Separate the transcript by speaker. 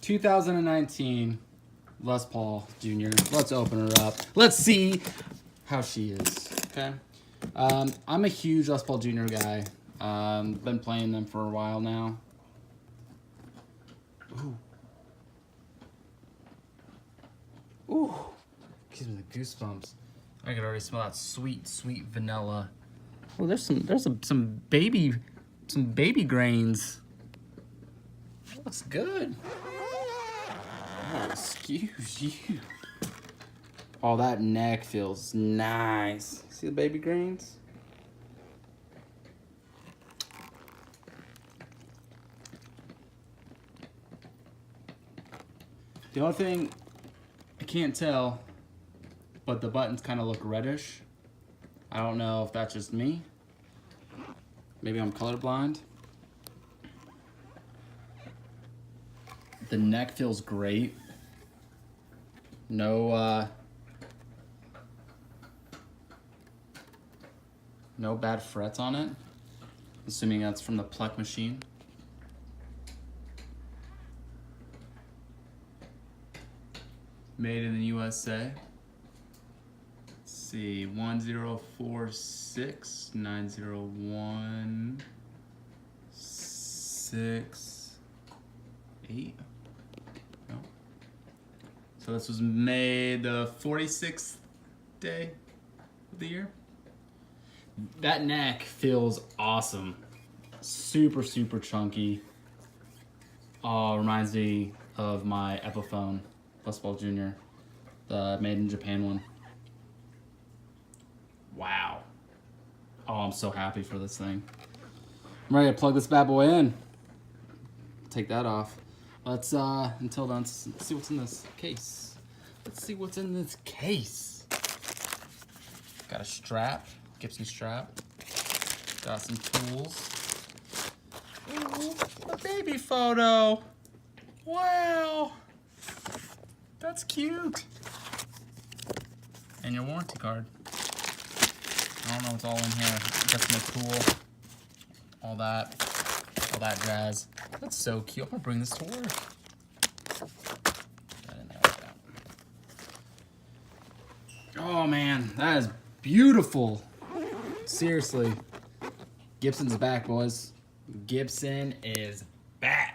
Speaker 1: 2019 Les Paul Jr. Let's open her up. Let's see how she is. Okay. I'm a huge Les Paul Jr. guy. Been playing them for a while now. Ooh. Ooh. Gives me the goosebumps. I can already smell that sweet, sweet vanilla. Oh, there's some baby grains. That looks good. Oh, excuse you. Oh, that neck feels nice. See the baby grains? The only thing I can't tell, but the buttons kind of look reddish. I don't know if that's just me. Maybe I'm colorblind. The neck feels great. No bad frets on it. Assuming that's from the pluck machine. Made in the USA. Let's see, 1046 901 68. No. So this was made the 46th day of the year. That neck feels awesome. Super, super chunky. Oh, reminds me of my Epiphone Les Paul Jr., the made in Japan one. Wow. Oh, I'm so happy for this thing. I'm ready to plug this bad boy in. Take that off. Let's, until then, let's see what's in this case. Let's see what's in this case. Got a strap, Gibson strap. Got some tools. Ooh, a baby photo. Wow. That's cute. And your warranty card. I don't know what's all in here. Got some tool. All that jazz. That's so cute. I'm gonna bring this to work. Oh man, that is beautiful. Seriously. Gibson's back, boys. Gibson is back.